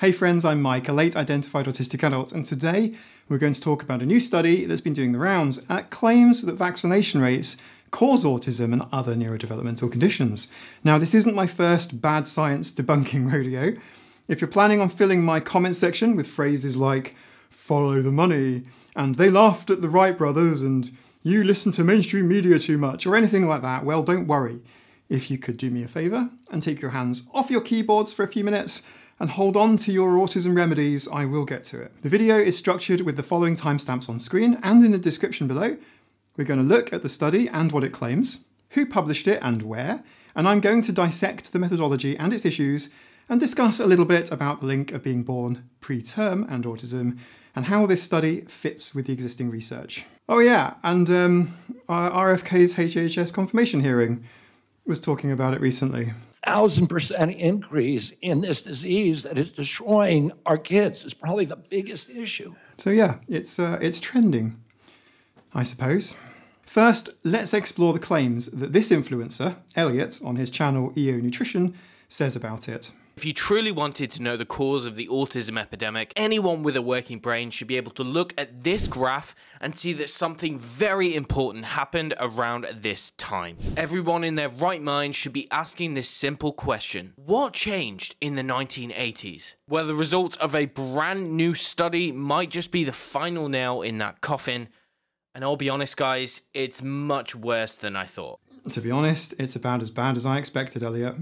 Hey friends, I'm Mike, a late identified autistic adult, and today we're going to talk about a new study that's been doing the rounds that claims that vaccination rates cause autism and other neurodevelopmental conditions. Now, this isn't my first bad science debunking rodeo. If you're planning on filling my comment section with phrases like, follow the money, and they laughed at the Wright brothers, and you listen to mainstream media too much, or anything like that, well, don't worry. If you could do me a favour and take your hands off your keyboards for a few minutes and hold on to your autism remedies, I will get to it. The video is structured with the following timestamps on screen and in the description below. We're going to look at the study and what it claims, who published it and where, and I'm going to dissect the methodology and its issues and discuss a little bit about the link of being born preterm and autism and how this study fits with the existing research. Oh yeah, and RFK's HHS confirmation hearing was talking about it recently. 1,000% increase in this disease that is destroying our kids is probably the biggest issue. So yeah, it's trending, I suppose. First, let's explore the claims that this influencer, Elliot, on his channel EO Nutrition, says about it. If you truly wanted to know the cause of the autism epidemic, anyone with a working brain should be able to look at this graph and see that something very important happened around this time. Everyone in their right mind should be asking this simple question: what changed in the 1980s? Where the results of a brand new study might just be the final nail in that coffin. And I'll be honest, guys, it's much worse than I thought. To be honest, it's about as bad as I expected, Elliot.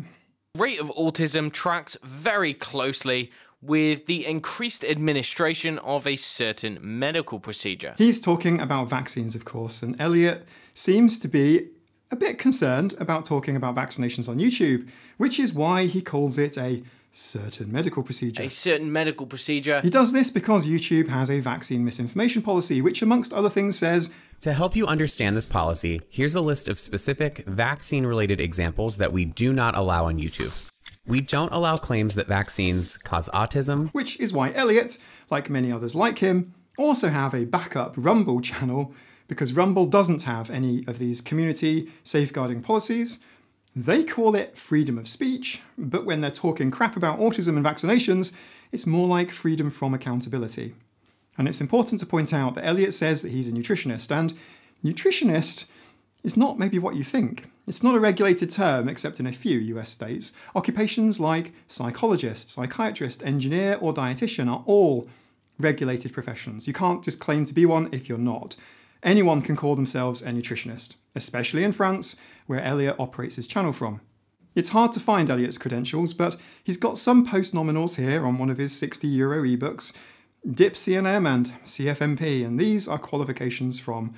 Rate of autism tracks very closely with the increased administration of a certain medical procedure. He's talking about vaccines, of course, and Elliot seems to be a bit concerned about talking about vaccinations on YouTube, which is why he calls it a certain medical procedure. A certain medical procedure. He does this because YouTube has a vaccine misinformation policy, which amongst other things says, to help you understand this policy, here's a list of specific vaccine-related examples that we do not allow on YouTube. We don't allow claims that vaccines cause autism, which is why Elliot, like many others like him, also have a backup Rumble channel, because Rumble doesn't have any of these community safeguarding policies. They call it freedom of speech, but when they're talking crap about autism and vaccinations, it's more like freedom from accountability. And it's important to point out that Elliot says that he's a nutritionist, and nutritionist is not maybe what you think. It's not a regulated term except in a few US states. Occupations like psychologist, psychiatrist, engineer, or dietitian are all regulated professions. You can't just claim to be one if you're not. Anyone can call themselves a nutritionist, especially in France, where Elliot operates his channel from. It's hard to find Elliot's credentials, but he's got some post-nominals here on one of his €60 ebooks, DIP CNM and CFMP, and these are qualifications from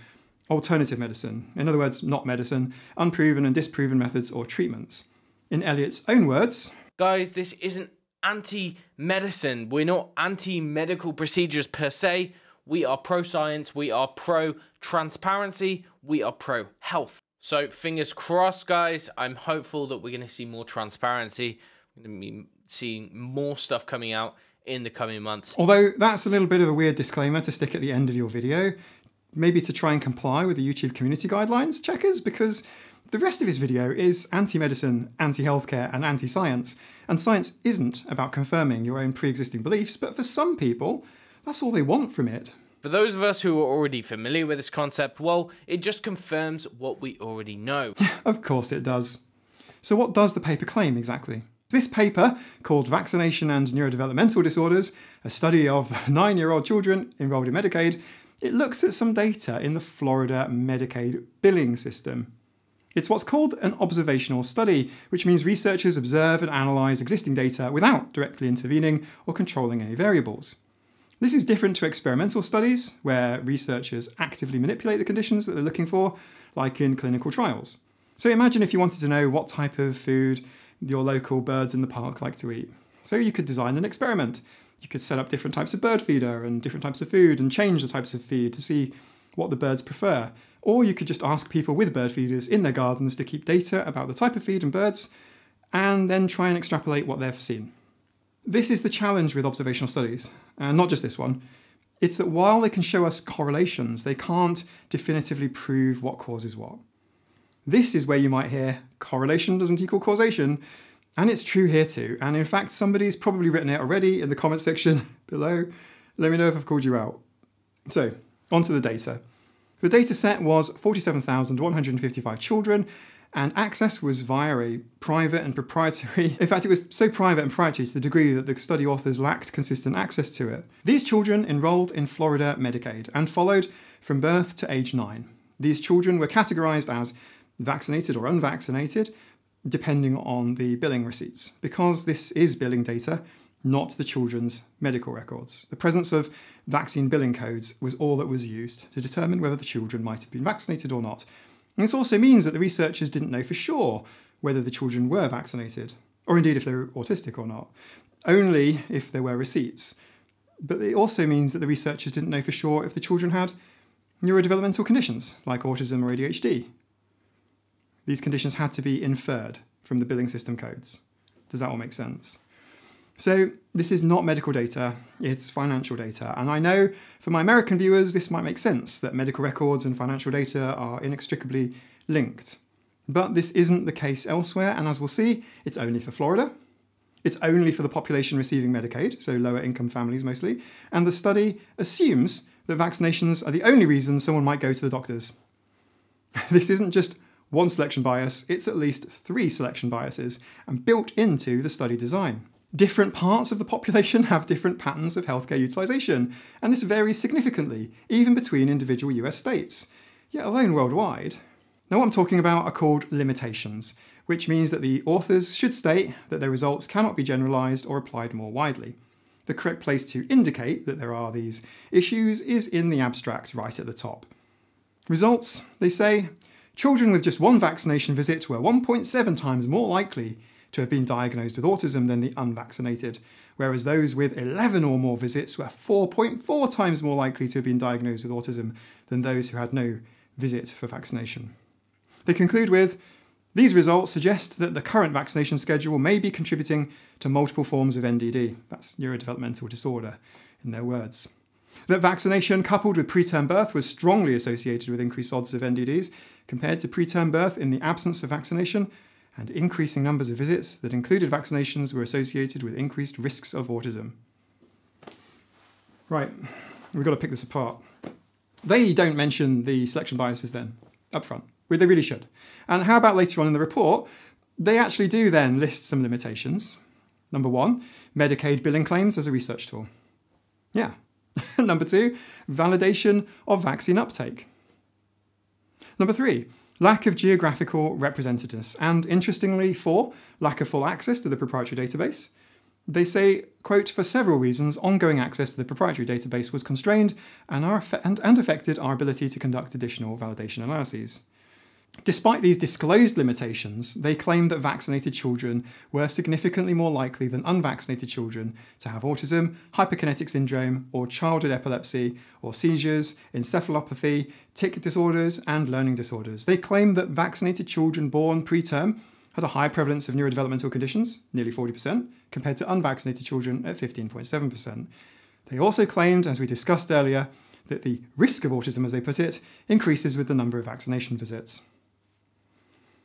alternative medicine, in other words, not medicine, unproven and disproven methods or treatments. In Elliot's own words, guys, this isn't anti-medicine. We're not anti-medical procedures per se. We are pro-science, we are pro-transparency, we are pro-health. So fingers crossed, guys. I'm hopeful that we're going to see more transparency. We're going to be seeing more stuff coming out in the coming months. Although that's a little bit of a weird disclaimer to stick at the end of your video, maybe to try and comply with the YouTube community guidelines, checkers, because the rest of his video is anti-medicine, anti-healthcare, and anti-science. And science isn't about confirming your own pre-existing beliefs, but for some people, that's all they want from it. For those of us who are already familiar with this concept, well, it just confirms what we already know. Of course it does. So what does the paper claim exactly? This paper, called Vaccination and Neurodevelopmental Disorders, a study of 9-year-old children enrolled in Medicaid, it looks at some data in the Florida Medicaid billing system. It's what's called an observational study, which means researchers observe and analyse existing data without directly intervening or controlling any variables. This is different to experimental studies, where researchers actively manipulate the conditions that they're looking for, like in clinical trials. So imagine if you wanted to know what type of food your local birds in the park like to eat. So you could design an experiment. You could set up different types of bird feeder and different types of food and change the types of feed to see what the birds prefer. Or you could just ask people with bird feeders in their gardens to keep data about the type of feed and birds, and then try and extrapolate what they've seen. This is the challenge with observational studies, and not just this one. It's that while they can show us correlations, they can't definitively prove what causes what. This is where you might hear correlation doesn't equal causation, And it's true here too. And in fact, somebody's probably written it already in the comment section below. Let me know if I've called you out. So, onto the data. The data set was 47,155 children, and access was via a private and proprietary. In fact, it was so private and proprietary to the degree that the study authors lacked consistent access to it. These children enrolled in Florida Medicaid and followed from birth to age 9. These children were categorized as vaccinated or unvaccinated, depending on the billing receipts, because this is billing data, not the children's medical records. The presence of vaccine billing codes was all that was used to determine whether the children might have been vaccinated or not. And this also means that the researchers didn't know for sure whether the children were vaccinated, or indeed if they were autistic or not, only if there were receipts. But it also means that the researchers didn't know for sure if the children had neurodevelopmental conditions, like autism or ADHD. These conditions had to be inferred from the billing system codes. Does that all make sense? So this is not medical data, it's financial data. And I know for my American viewers, this might make sense, that medical records and financial data are inextricably linked. But this isn't the case elsewhere, and as we'll see, it's only for Florida. It's only for the population receiving Medicaid, so lower income families mostly. And the study assumes that vaccinations are the only reason someone might go to the doctors. This isn't just one selection bias, it's at least 3 selection biases, and built into the study design. Different parts of the population have different patterns of healthcare utilisation, and this varies significantly, even between individual US states, yet alone worldwide. Now what I'm talking about are called limitations, which means that the authors should state that their results cannot be generalised or applied more widely. The correct place to indicate that there are these issues is in the abstract right at the top. Results, they say, children with just 1 vaccination visit were 1.7 times more likely to have been diagnosed with autism than the unvaccinated, whereas those with 11 or more visits were 4.4 times more likely to have been diagnosed with autism than those who had no visit for vaccination. They conclude with, these results suggest that the current vaccination schedule may be contributing to multiple forms of NDD, that's neurodevelopmental disorder in their words. That vaccination coupled with preterm birth was strongly associated with increased odds of NDDs compared to preterm birth in the absence of vaccination, and increasing numbers of visits that included vaccinations were associated with increased risks of autism. Right, we've got to pick this apart. They don't mention the selection biases then, up front. They really should. And how about later on in the report, they actually do then list some limitations. Number 1, Medicaid billing claims as a research tool. Yeah. Number 2, validation of vaccine uptake. Number 3, lack of geographical representativeness, and interestingly 4, lack of full access to the proprietary database. They say, quote, for several reasons, ongoing access to the proprietary database was constrained and affected our ability to conduct additional validation analyses. Despite these disclosed limitations, they claim that vaccinated children were significantly more likely than unvaccinated children to have autism, hyperkinetic syndrome, or childhood epilepsy, or seizures, encephalopathy, tic disorders, and learning disorders. They claim that vaccinated children born preterm had a higher prevalence of neurodevelopmental conditions, nearly 40%, compared to unvaccinated children at 15.7%. They also claimed, as we discussed earlier, that the risk of autism, as they put it, increases with the number of vaccination visits.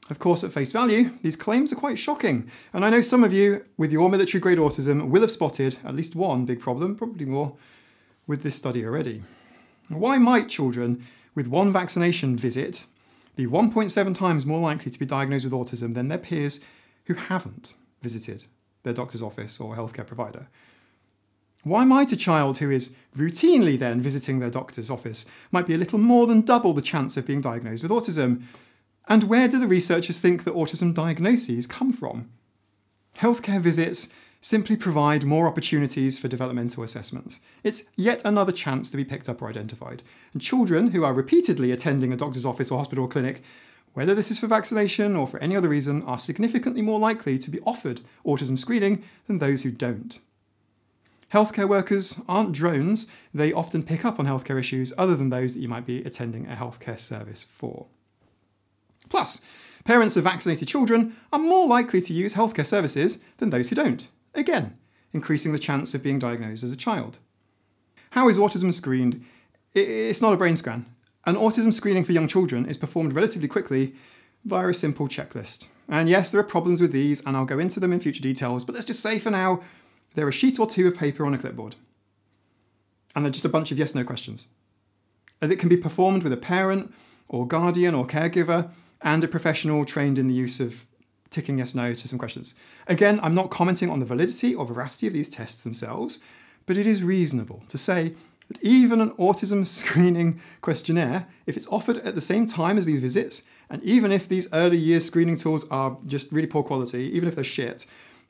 Of course, at face value, these claims are quite shocking, and I know some of you with your military-grade autism will have spotted at least one big problem, probably more, with this study already. Why might children with 1 vaccination visit be 1.7 times more likely to be diagnosed with autism than their peers who haven't visited their doctor's office or healthcare provider? Why might a child who is routinely then visiting their doctor's office might be a little more than double the chance of being diagnosed with autism? And where do the researchers think that autism diagnoses come from? Healthcare visits simply provide more opportunities for developmental assessments. It's yet another chance to be picked up or identified. And children who are repeatedly attending a doctor's office or hospital or clinic, whether this is for vaccination or for any other reason, are significantly more likely to be offered autism screening than those who don't. Healthcare workers aren't drones. They often pick up on healthcare issues other than those that you might be attending a healthcare service for. Plus, parents of vaccinated children are more likely to use healthcare services than those who don't, again, increasing the chance of being diagnosed as a child. How is autism screened? It's not a brain scan. An autism screening for young children is performed relatively quickly via a simple checklist. And yes, there are problems with these, and I'll go into them in future details, but let's just say for now, they're a sheet or two of paper on a clipboard. And they're just a bunch of yes-no questions. And it can be performed with a parent or guardian or caregiver and a professional trained in the use of ticking yes-no to some questions. Again, I'm not commenting on the validity or veracity of these tests themselves, but it is reasonable to say that even an autism screening questionnaire, if it's offered at the same time as these visits, and even if these early years screening tools are just really poor quality, even if they're shit,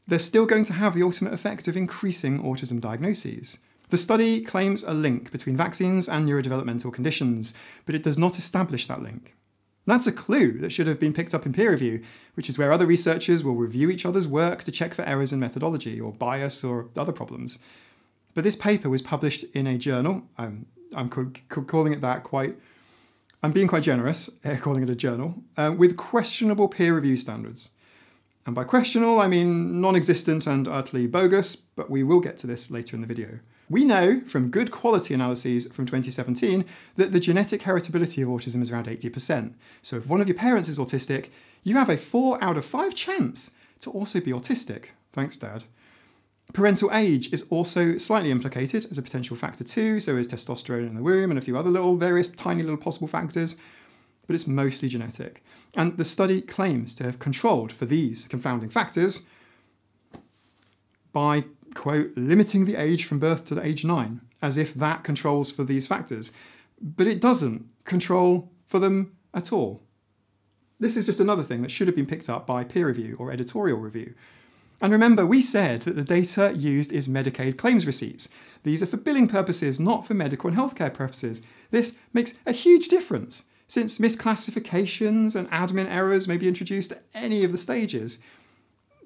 they're still going to have the ultimate effect of increasing autism diagnoses. The study claims a link between vaccines and neurodevelopmental conditions, but it does not establish that link. That's a clue that should have been picked up in peer review, which is where other researchers will review each other's work to check for errors in methodology or bias or other problems. But this paper was published in a journal. I'm calling it that I'm being quite generous, calling it a journal, with questionable peer review standards. And by questionable, I mean non-existent and utterly bogus, but we will get to this later in the video. We know from good quality analyses from 2017 that the genetic heritability of autism is around 80%. So if one of your parents is autistic, you have a 4 out of 5 chance to also be autistic. Thanks, Dad. Parental age is also slightly implicated as a potential factor too, so is testosterone in the womb and a few other various tiny little possible factors, but it's mostly genetic. And the study claims to have controlled for these confounding factors by, quote, limiting the age from birth to age 9, as if that controls for these factors. But it doesn't control for them at all. This is just another thing that should have been picked up by peer review or editorial review. And remember, we said that the data used is Medicaid claims receipts. These are for billing purposes, not for medical and healthcare purposes. This makes a huge difference, since misclassifications and admin errors may be introduced at any of the stages.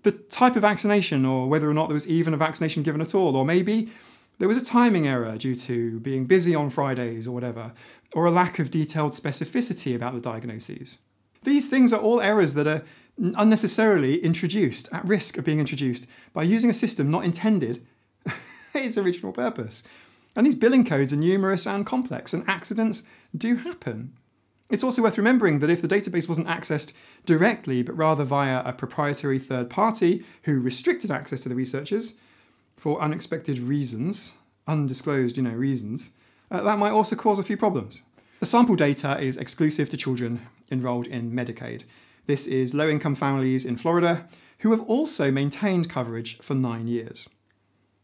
The type of vaccination, or whether or not there was even a vaccination given at all, or maybe there was a timing error due to being busy on Fridays or whatever, or a lack of detailed specificity about the diagnoses. These things are all errors that are unnecessarily introduced, at risk of being introduced, by using a system not intended its original purpose. And these billing codes are numerous and complex, and accidents do happen. It's also worth remembering that if the database wasn't accessed directly, but rather via a proprietary third party who restricted access to the researchers for unexpected reasons, undisclosed, reasons, that might also cause a few problems. The sample data is exclusive to children enrolled in Medicaid. This is low-income families in Florida who have also maintained coverage for 9 years.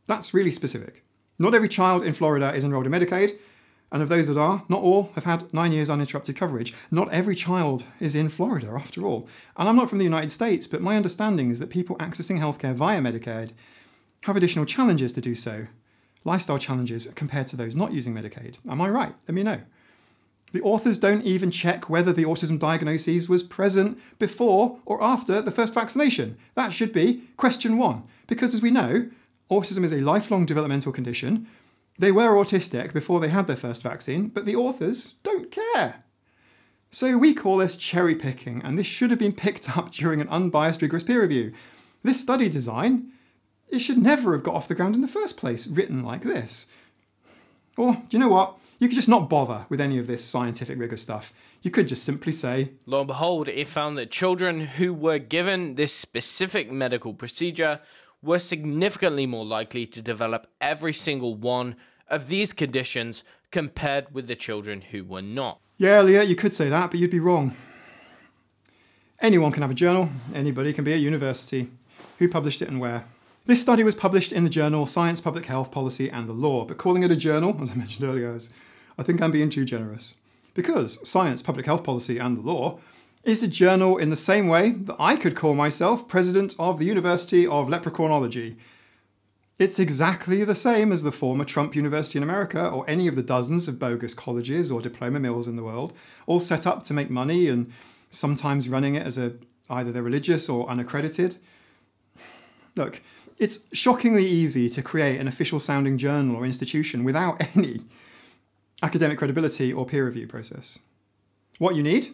That's really specific. Not every child in Florida is enrolled in Medicaid, and of those that are, not all have had 9 years uninterrupted coverage. Not every child is in Florida, after all. And I'm not from the United States, but my understanding is that people accessing healthcare via Medicaid have additional challenges to do so, lifestyle challenges compared to those not using Medicaid. Am I right? Let me know. The authors don't even check whether the autism diagnosis was present before or after the first vaccination. That should be question 1, because as we know, autism is a lifelong developmental condition. They were autistic before they had their first vaccine, but the authors don't care. So we call this cherry picking, and this should have been picked up during an unbiased, rigorous peer review. This study design, it should never have got off the ground in the first place, written like this. Or, do you know what? You could just not bother with any of this scientific rigor stuff. You could just simply say, lo and behold, it found that children who were given this specific medical procedure were significantly more likely to develop every single one of these conditions compared with the children who were not. Yeah, Elliot, you could say that, but you'd be wrong. Anyone can have a journal. Anybody can be a university. Who published it and where? This study was published in the journal Science, Public Health, Policy and the Law, but calling it a journal, as I mentioned earlier, I think I'm being too generous. Because Science, Public Health, Policy and the Law is a journal in the same way that I could call myself president of the University of Leprechaunology. It's exactly the same as the former Trump University in America or any of the dozens of bogus colleges or diploma mills in the world, all set up to make money and sometimes running it as either they're religious or unaccredited. Look, it's shockingly easy to create an official sounding journal or institution without any academic credibility or peer review process. What you need,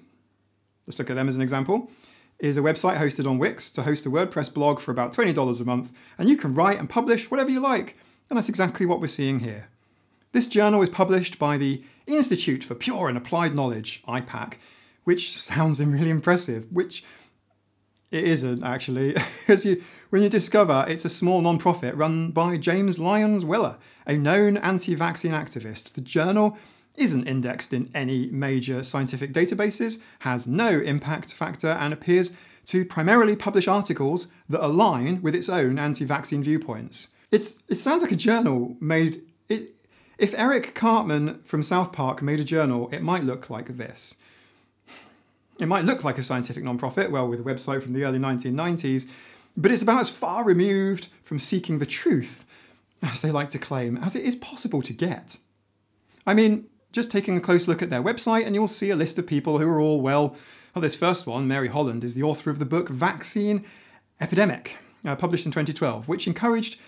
let's look at them as an example, is a website hosted on Wix to host a WordPress blog for about $20 a month, and you can write and publish whatever you like, and that's exactly what we're seeing here. This journal is published by the Institute for Pure and Applied Knowledge, IPAC, which sounds really impressive, which It isn't, actually, because when you discover it's a small non-profit run by James Lyons Willer, a known anti-vaccine activist. The journal isn't indexed in any major scientific databases, has no impact factor, and appears to primarily publish articles that align with its own anti-vaccine viewpoints. It sounds like a journal made... If Eric Cartman from South Park made a journal, it might look like this. It might look like a scientific non-profit, well, with a website from the early 1990s, but it's about as far removed from seeking the truth, as they like to claim, as it is possible to get. I mean, just taking a close look at their website and you'll see a list of people who are all, well, this first one, Mary Holland, is the author of the book Vaccine Epidemic, published in 2012, which encouraged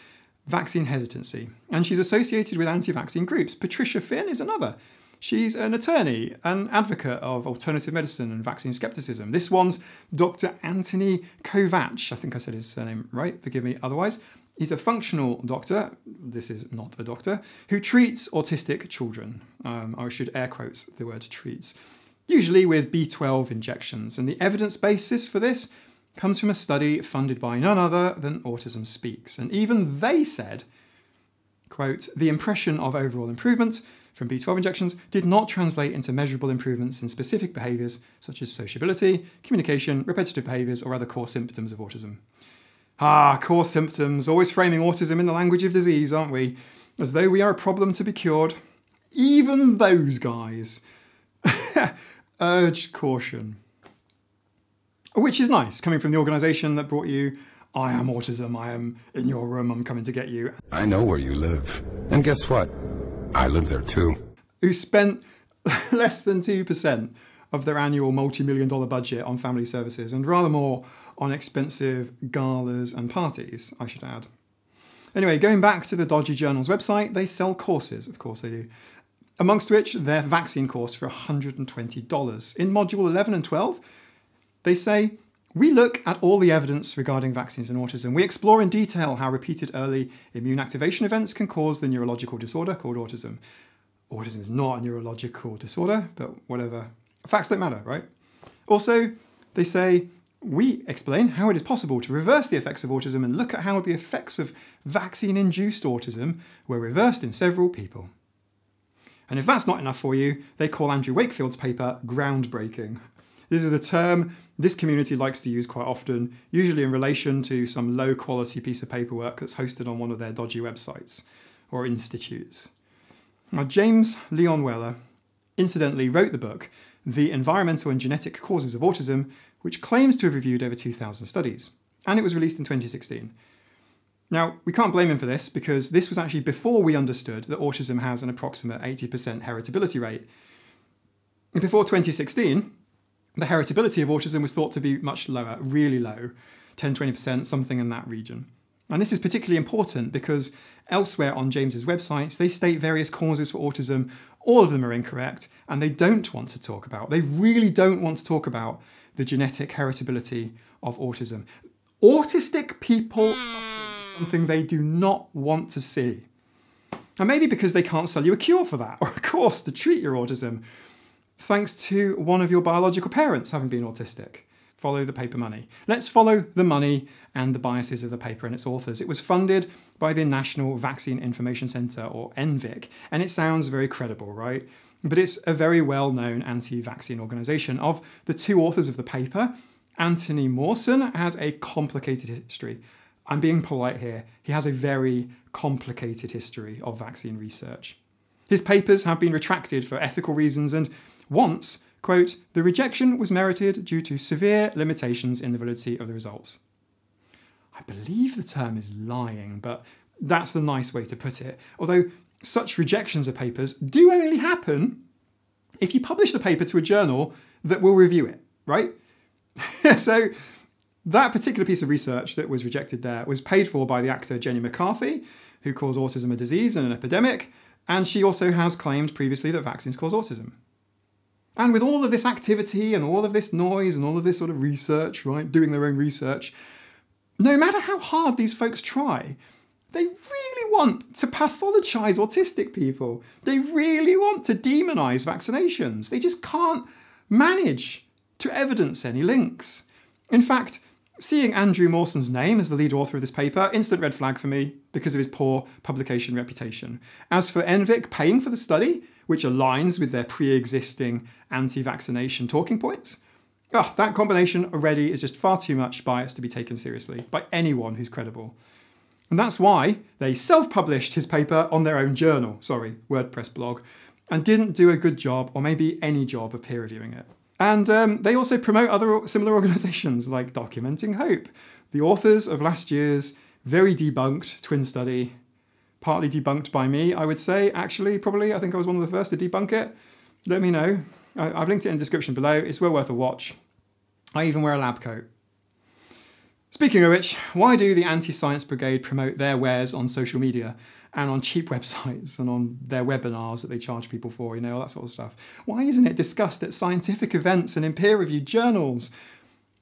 vaccine hesitancy. And she's associated with anti-vaccine groups. Patricia Finn is another. She's an attorney, an advocate of alternative medicine and vaccine skepticism. This one's Dr. Anthony Kovacs. I think I said his surname right, forgive me otherwise. He's a functional doctor, this is not a doctor, who treats autistic children. I should air quotes the word treats, usually with B12 injections. And the evidence basis for this comes from a study funded by none other than Autism Speaks. And even they said, quote, the impression of overall improvement from B12 injections did not translate into measurable improvements in specific behaviours such as sociability, communication, repetitive behaviours, or other core symptoms of autism. Core symptoms, always framing autism in the language of disease, aren't we? As though we are a problem to be cured. Even those guys urge caution. Which is nice, coming from the organisation that brought you I am autism, I am in your room, I'm coming to get you. I know where you live. And guess what? I live there too. Who spent less than 2% of their annual multi-million-dollar budget on family services and rather more on expensive galas and parties, I should add. Anyway, going back to the dodgy journal's website, they sell courses, of course they do, amongst which their vaccine course for $120. In Module 11 and 12, they say, we look at all the evidence regarding vaccines and autism. We explore in detail how repeated early immune activation events can cause the neurological disorder called autism. Autism is not a neurological disorder, but whatever. Facts don't matter, right? Also, they say, we explain how it is possible to reverse the effects of autism and look at how the effects of vaccine-induced autism were reversed in several people. And if that's not enough for you, they call Andrew Wakefield's paper groundbreaking. This is a term this community likes to use quite often, usually in relation to some low-quality piece of paperwork that's hosted on one of their dodgy websites or institutes. Now, James Leon Weller incidentally wrote the book, The Environmental and Genetic Causes of Autism, which claims to have reviewed over 2,000 studies, and it was released in 2016. Now, we can't blame him for this because this was actually before we understood that autism has an approximate 80% heritability rate. Before 2016, the heritability of autism was thought to be much lower, really low, 10-20%, something in that region. And this is particularly important because elsewhere on James's websites, they state various causes for autism. All of them are incorrect, and they don't want to talk about, they really don't want to talk about the genetic heritability of autism. Autistic people are something they do not want to see. And maybe because they can't sell you a cure for that, or a course to treat your autism, thanks to one of your biological parents having been autistic. Follow the paper money. Let's follow the money and the biases of the paper and its authors. It was funded by the National Vaccine Information Centre, or NVIC, and it sounds very credible, right? But it's a very well-known anti-vaccine organisation. Of the two authors of the paper, Anthony Mawson has a complicated history. I'm being polite here. He has a very complicated history of vaccine research. His papers have been retracted for ethical reasons, and once, quote, the rejection was merited due to severe limitations in the validity of the results. I believe the term is lying, but that's the nice way to put it. Although such rejections of papers do only happen if you publish the paper to a journal that will review it, right? So that particular piece of research that was rejected there was paid for by the actor Jenny McCarthy, who calls autism a disease and an epidemic, and she also has claimed previously that vaccines cause autism. And with all of this activity and all of this noise and all of this sort of research, right, doing their own research, no matter how hard these folks try, they really want to pathologise autistic people. They really want to demonise vaccinations. They just can't manage to evidence any links. In fact, Seeing Andrew Mawson's name as the lead author of this paper, instant red flag for me because of his poor publication reputation. As for NVIC paying for the study, which aligns with their pre-existing anti-vaccination talking points, that combination already is just far too much bias to be taken seriously by anyone who's credible. And that's why they self-published his paper on their own journal, WordPress blog, and didn't do a good job, or maybe any job, of peer reviewing it. And they also promote other similar organisations like Documenting Hope, the authors of last year's very debunked twin study, partly debunked by me, I would say, actually, probably. I think I was one of the first to debunk it. Let me know. I've linked it in the description below. It's well worth a watch. I even wear a lab coat. Speaking of which, why do the anti-science brigade promote their wares on social media and on cheap websites and on their webinars that they charge people for, all that sort of stuff? Why isn't it discussed at scientific events and in peer-reviewed journals?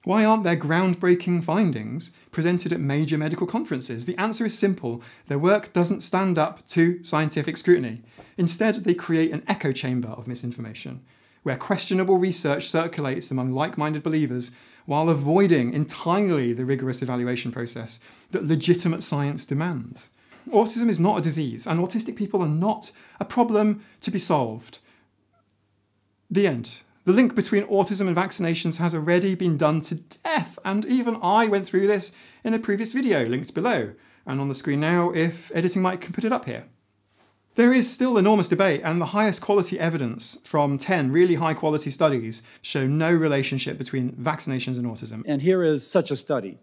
Why aren't their groundbreaking findings presented at major medical conferences? The answer is simple. Their work doesn't stand up to scientific scrutiny. Instead, they create an echo chamber of misinformation, where questionable research circulates among like-minded believers while avoiding entirely the rigorous evaluation process that legitimate science demands. Autism is not a disease, and autistic people are not a problem to be solved. The end. The link between autism and vaccinations has already been done to death, and even I went through this in a previous video linked below, and on the screen now if editing Mike can put it up here. There is still enormous debate, and the highest quality evidence from 10 really high quality studies show no relationship between vaccinations and autism. And here is such a study,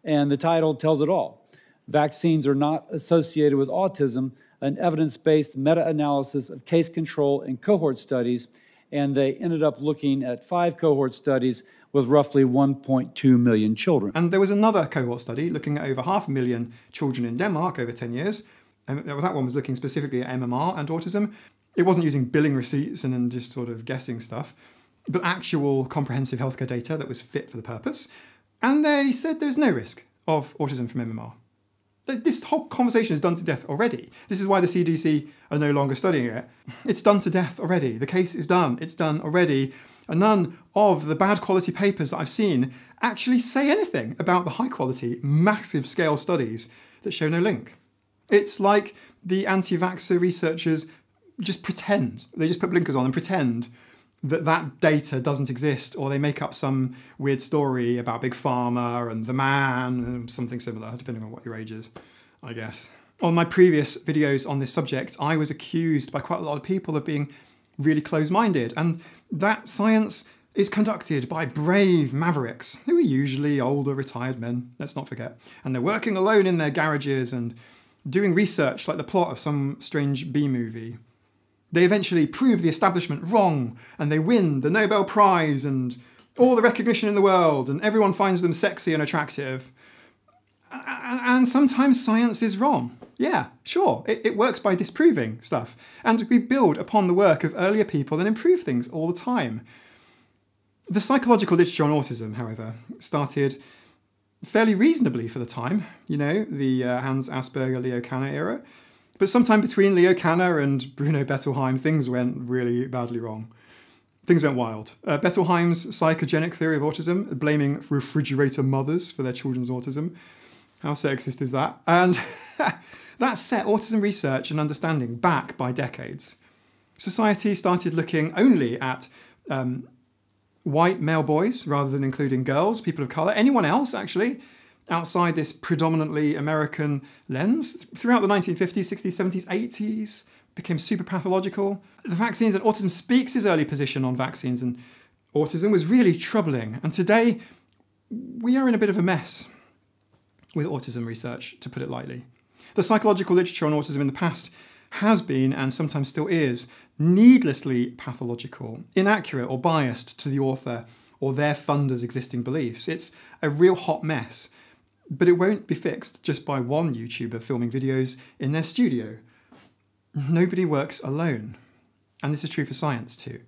and the title tells it all. Vaccines are not associated with autism, an evidence-based meta-analysis of case control and cohort studies, and they ended up looking at 5 cohort studies with roughly 1.2 million children. And there was another cohort study looking at over 500,000 children in Denmark over 10 years. And that one was looking specifically at MMR and autism. It wasn't using billing receipts and then just sort of guessing stuff, but actual comprehensive healthcare data that was fit for the purpose. And they said there's no risk of autism from MMR. This whole conversation is done to death already. This is why the CDC are no longer studying it. It's done to death already. The case is done. It's done already. And none of the bad quality papers that I've seen actually say anything about the high quality, massive scale studies that show no link. It's like the anti-vaxxer researchers just pretend. They just put blinkers on and pretend that that data doesn't exist, or they make up some weird story about Big Pharma and the man and something similar, depending on what your age is, I guess. On my previous videos on this subject, I was accused by quite a lot of people of being really close-minded, and that science is conducted by brave mavericks, who are usually older retired men, let's not forget, and they're working alone in their garages and doing research like the plot of some strange B-movie. They eventually prove the establishment wrong, and they win the Nobel Prize and all the recognition in the world, and everyone finds them sexy and attractive. And sometimes science is wrong. Yeah, sure, it works by disproving stuff. And we build upon the work of earlier people and improve things all the time. The psychological literature on autism, however, started fairly reasonably for the time, the Hans Asperger, Leo Kanner era. But sometime between Leo Kanner and Bruno Bettelheim, things went really badly wrong. Things went wild. Bettelheim's psychogenic theory of autism, blaming refrigerator mothers for their children's autism. How sexist is that? And that set autism research and understanding back by decades. Society started looking only at white male boys rather than including girls, people of colour, anyone else actually, outside this predominantly American lens. Throughout the 1950s, 60s, 70s, 80s, became super pathological. The vaccines and autism speaks his early position on vaccines and autism was really troubling. And today, we are in a bit of a mess with autism research, to put it lightly. The psychological literature on autism in the past has been, and sometimes still is, needlessly pathological, inaccurate or biased to the author or their funders' existing beliefs. It's a real hot mess, but it won't be fixed just by one YouTuber filming videos in their studio. Nobody works alone, and this is true for science too.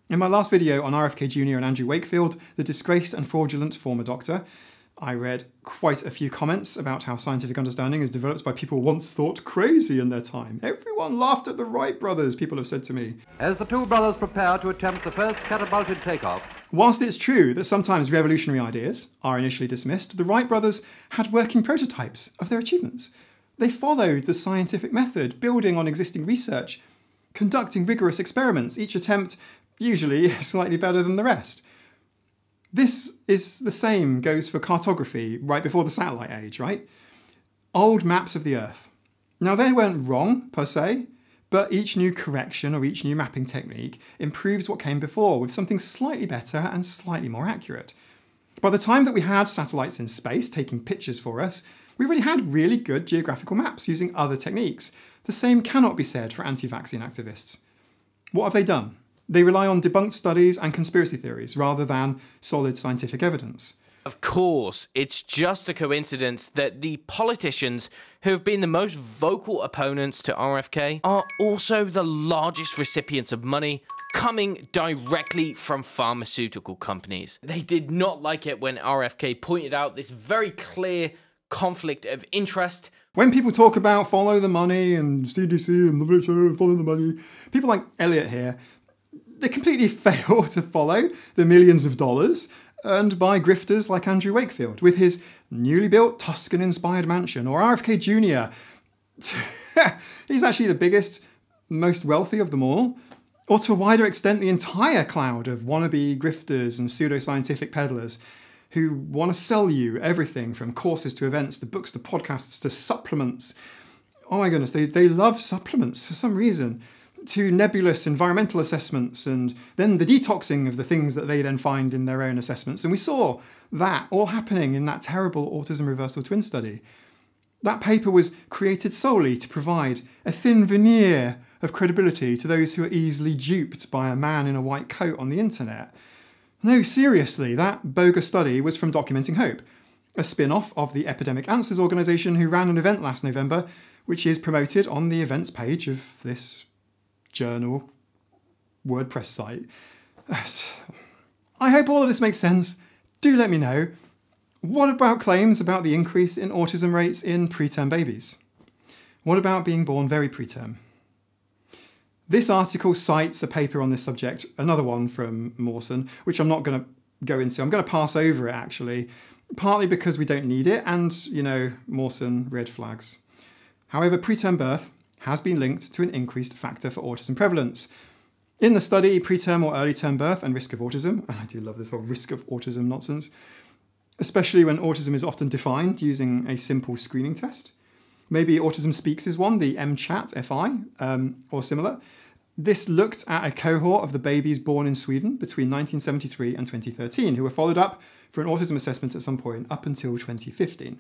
In my last video on RFK Jr. and Andrew Wakefield, the disgraced and fraudulent former doctor, I read quite a few comments about how scientific understanding is developed by people once thought crazy in their time. Everyone laughed at the Wright brothers, people have said to me. As the two brothers prepare to attempt the first catapulted takeoff. Whilst it's true that sometimes revolutionary ideas are initially dismissed, the Wright brothers had working prototypes of their achievements. They followed the scientific method, building on existing research, conducting rigorous experiments, each attempt usually slightly better than the rest. This is the same goes for cartography right before the satellite age, right? Old maps of the Earth. Now they weren't wrong per se, but each new correction or each new mapping technique improves what came before with something slightly better and slightly more accurate. By the time that we had satellites in space taking pictures for us, we already had really good geographical maps using other techniques. The same cannot be said for anti-vaccine activists. What have they done? They rely on debunked studies and conspiracy theories rather than solid scientific evidence. Of course, it's just a coincidence that the politicians who have been the most vocal opponents to RFK are also the largest recipients of money coming directly from pharmaceutical companies. They did not like it when RFK pointed out this very clear conflict of interest. When people talk about follow the money and CDC and WHO and follow the money, people like Elliot here, they completely fail to follow the millions of dollars earned by grifters like Andrew Wakefield with his newly built Tuscan-inspired mansion, or RFK Jr. He's actually the biggest, most wealthy of them all, or to a wider extent the entire cloud of wannabe grifters and pseudoscientific peddlers who want to sell you everything from courses to events to books to podcasts to supplements. Oh my goodness, they love supplements for some reason. To nebulous environmental assessments and then the detoxing of the things that they then find in their own assessments. And we saw that all happening in that terrible autism reversal twin study. That paper was created solely to provide a thin veneer of credibility to those who are easily duped by a man in a white coat on the internet. No, seriously, that bogus study was from Documenting Hope, a spin-off of the Epidemic Answers organisation who ran an event last November, which is promoted on the events page of this journal WordPress site. I hope all of this makes sense. Do let me know. What about claims about the increase in autism rates in preterm babies? What about being born very preterm? This article cites a paper on this subject, another one from Mawson, which I'm not going to go into. I'm going to pass over it actually, partly because we don't need it and, you know, Mawson red flags. However, preterm birth has been linked to an increased factor for autism prevalence. In the study, preterm or early term birth and risk of autism, and I do love this whole risk of autism nonsense, especially when autism is often defined using a simple screening test. Maybe Autism Speaks is one, the MCHAT FI, or similar. This looked at a cohort of the babies born in Sweden between 1973 and 2013 who were followed up for an autism assessment at some point up until 2015.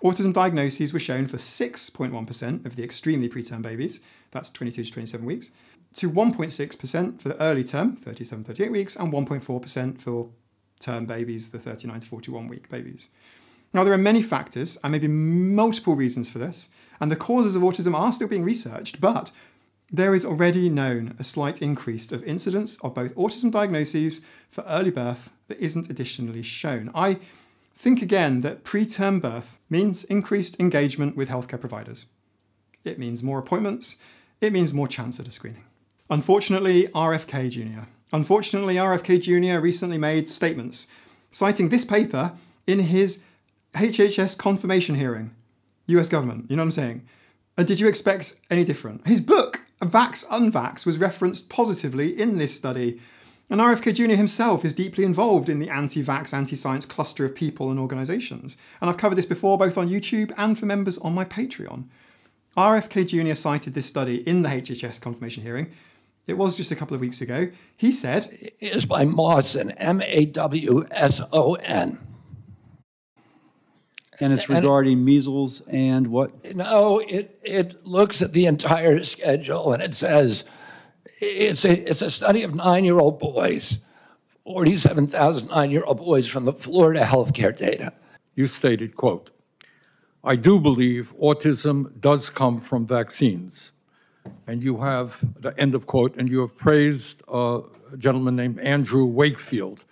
Autism diagnoses were shown for 6.1% of the extremely preterm babies, that's 22 to 27 weeks, to 1.6% for the early term, 37 to 38 weeks, and 1.4% for term babies, the 39 to 41 week babies. Now, there are many factors and maybe multiple reasons for this, and the causes of autism are still being researched, but there is already known a slight increase of incidence of both autism diagnoses for early birth that isn't additionally shown. I think again that preterm birth means increased engagement with healthcare providers. It means more appointments. It means more chance at a screening. Unfortunately, RFK Jr. recently made statements citing this paper in his HHS confirmation hearing. US government, you know what I'm saying? And did you expect any different? His book, Vax Unvax, was referenced positively in this study. And RFK Jr. himself is deeply involved in the anti-vax, anti-science cluster of people and organisations. And I've covered this before, both on YouTube and for members on my Patreon. RFK Jr. cited this study in the HHS confirmation hearing. It was just a couple of weeks ago. He said, It is by Mawson, M-A-W-S-O-N. And it's regarding measles and what? No, it looks at the entire schedule and it says, it's a study of 9-year-old boys, 47,000 9-year-old boys from the Florida healthcare data. You stated, quote, I do believe autism does come from vaccines. And you have, the end of quote, and you have praised a gentleman named Andrew Wakefield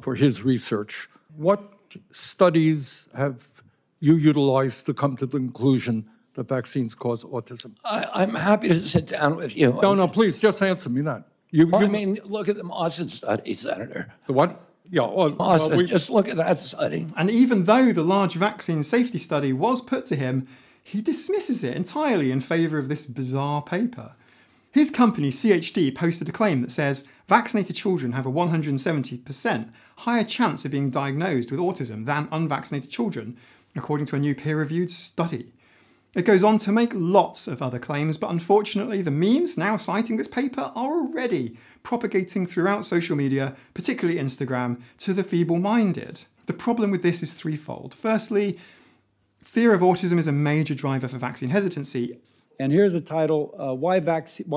for his research. What studies have you utilized to come to the conclusion that vaccines cause autism? I'm happy to sit down with you. No, please, just answer me that. I mean, look at the Mawson study, Senator. The what? Yeah, Mawson, just look at that study. And even though the large vaccine safety study was put to him, he dismisses it entirely in favour of this bizarre paper. His company, CHD, posted a claim that says vaccinated children have a 170% higher chance of being diagnosed with autism than unvaccinated children, according to a new peer-reviewed study. It goes on to make lots of other claims, but unfortunately the memes now citing this paper are already propagating throughout social media, particularly Instagram, to the feeble-minded. The problem with this is threefold. Firstly, fear of autism is a major driver for vaccine hesitancy. And here's a title, Why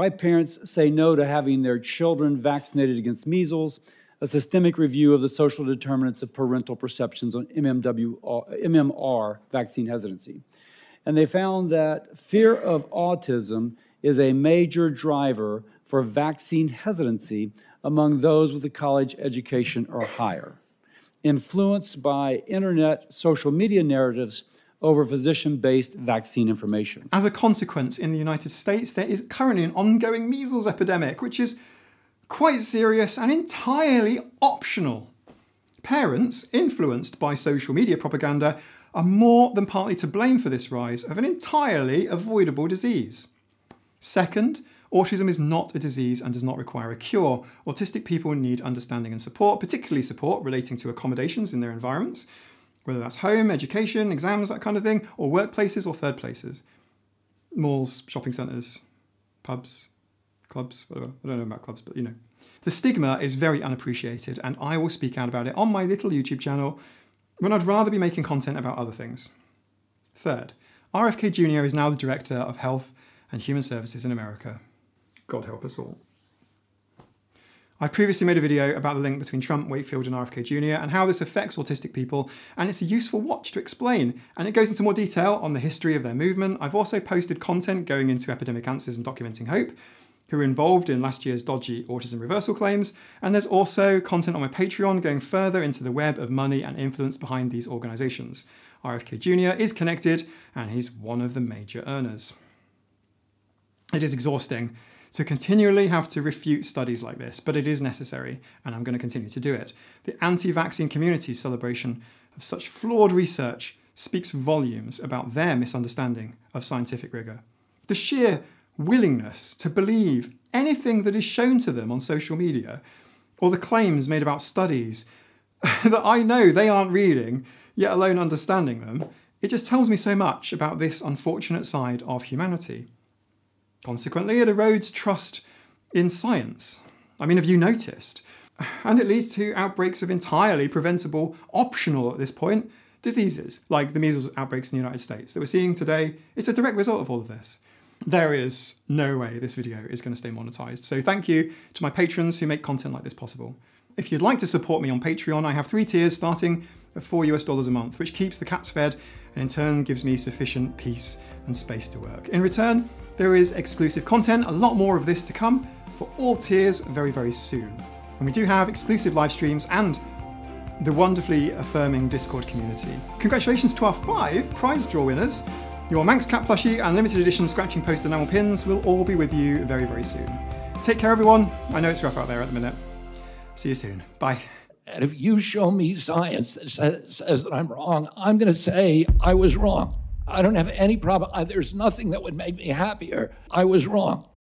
Parents Say No to Having Their Children Vaccinated Against Measles, a systemic review of the social determinants of parental perceptions on MMR vaccine hesitancy. And they found that fear of autism is a major driver for vaccine hesitancy among those with a college education or higher, influenced by internet social media narratives over physician-based vaccine information. As a consequence, in the United States, there is currently an ongoing measles epidemic, which is quite serious and entirely optional. Parents, influenced by social media propaganda, are more than partly to blame for this rise of an entirely avoidable disease. Second, autism is not a disease and does not require a cure. Autistic people need understanding and support, particularly support relating to accommodations in their environments, whether that's home, education, exams, that kind of thing, or workplaces or third places. Malls, shopping centres, pubs, clubs, whatever. I don't know about clubs, but you know. The stigma is very unappreciated, and I will speak out about it on my little YouTube channel when I'd rather be making content about other things. Third, RFK Jr. is now the Director of Health and Human Services in America. God help us all. I previously made a video about the link between Trump, Wakefield and RFK Jr. and how this affects autistic people, and it's a useful watch to explain, and it goes into more detail on the history of their movement. I've also posted content going into epidemic answers and documenting hope, who were involved in last year's dodgy autism reversal claims, and there's also content on my Patreon going further into the web of money and influence behind these organisations. RFK Jr. is connected, and he's one of the major earners. It is exhausting to continually have to refute studies like this, but it is necessary, and I'm going to continue to do it. The anti-vaccine community's celebration of such flawed research speaks volumes about their misunderstanding of scientific rigour. The sheer willingness to believe anything that is shown to them on social media, or the claims made about studies that I know they aren't reading, yet alone understanding them, it just tells me so much about this unfortunate side of humanity. Consequently, it erodes trust in science. I mean, have you noticed? And it leads to outbreaks of entirely preventable, optional at this point, diseases, like the measles outbreaks in the United States that we're seeing today. It's a direct result of all of this. There is no way this video is going to stay monetized. So thank you to my patrons who make content like this possible. If you'd like to support me on Patreon, I have 3 tiers starting at $4 a month, which keeps the cats fed and in turn gives me sufficient peace and space to work. In return, there is exclusive content, a lot more of this to come for all tiers very, very soon. And we do have exclusive live streams and the wonderfully affirming Discord community. Congratulations to our 5 prize draw winners. Your Manx Cat plushie and limited edition scratching post enamel pins will all be with you very, very soon. Take care, everyone. I know it's rough out there at the minute. See you soon. Bye. And if you show me science that says that I'm wrong, I'm going to say I was wrong. I don't have any problem. There's nothing that would make me happier. I was wrong.